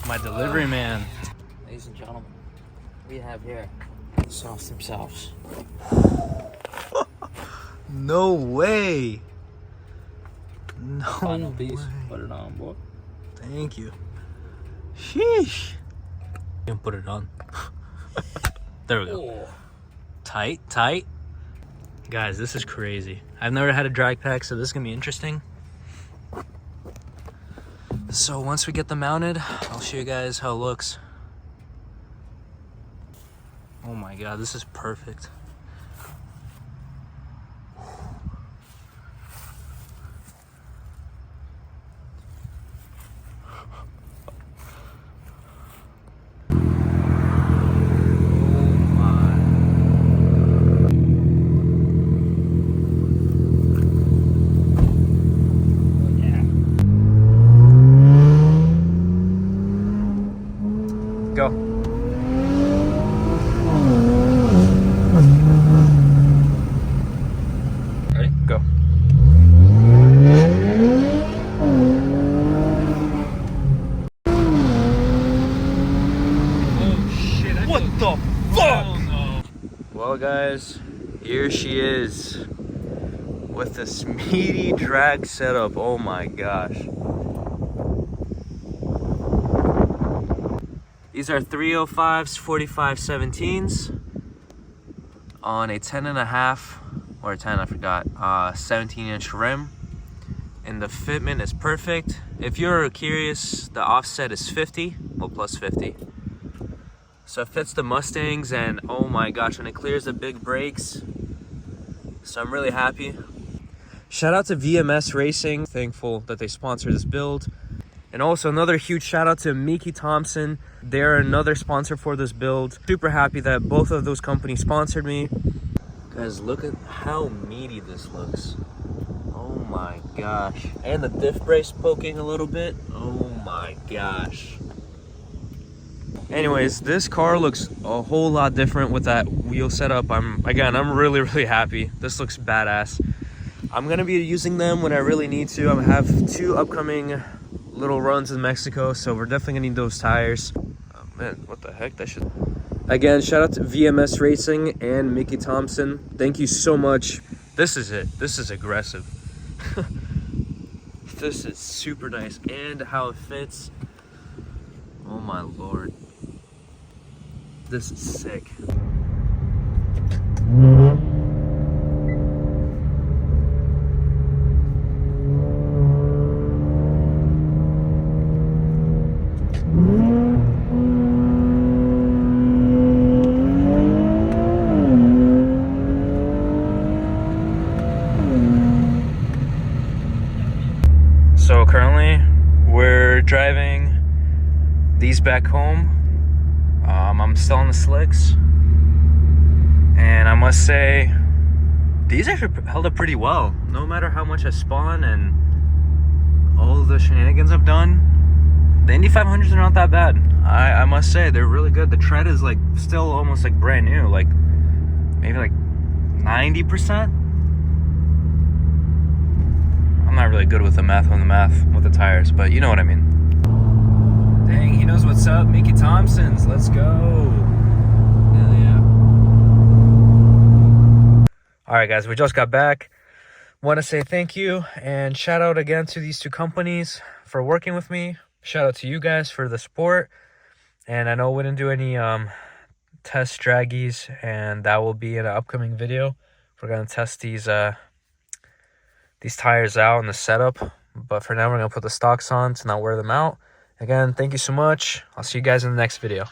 My delivery man. Ladies and gentlemen, we have here the sauce themselves. No way. No Final piece. way. Put it on, boy. Thank you. Sheesh. You can put it on. There we go. Oh. Tight, tight. Guys, this is crazy. I've never had a drag pack, so this is gonna be interesting. So once we get them mounted, I'll show you guys how it looks. Oh my god, this is perfect. Go. Ready? Go. Oh shit. What the fuck? Oh, no. Well guys, here she is with this meaty drag setup. Oh my gosh. These are 305s, 4517s on a 10.5 or 10, I forgot, 17-inch rim. And the fitment is perfect. If you're curious, the offset is 50, well, plus 50. So it fits the Mustangs, and oh my gosh, when it clears the big brakes. So I'm really happy. Shout out to VMS Racing. Thankful that they sponsored this build. And also another huge shout out to Mickey Thompson. They're another sponsor for this build. Super happy that both of those companies sponsored me. Guys, look at how meaty this looks. Oh my gosh. And the diff brace poking a little bit. Oh my gosh. Anyways, this car looks a whole lot different with that wheel setup. I'm really happy. This looks badass. I'm gonna be using them when I really need to. I have 2 upcoming little runs in Mexico, so we're definitely gonna need those tires. Oh man, what the heck? That should... Again, shout out to VMS Racing and Mickey Thompson. Thank you so much. This is it. This is aggressive. This is super nice, and how it fits. Oh my lord. This is sick. So currently we're driving these back home. I'm still on the slicks, and I must say these actually held up pretty well. No matter how much I spun and all the shenanigans I've done, the Indy 500s are not that bad. I must say they're really good. The tread is like still almost like brand new, like maybe like 90%. I'm not really good with the math with the tires, but you know what I mean. Dang, he knows what's up. Mickey Thompson's, let's go. Hell yeah. All right, guys, we just got back. Want to say thank you and shout out again to these 2 companies for working with me. Shout out to you guys for the support. And I know we didn't do any test draggies, and that will be in an upcoming video. We're gonna test these tires out in the setup, but for now we're gonna put the stocks on to not wear them out. Again, thank you so much. I'll see you guys in the next video.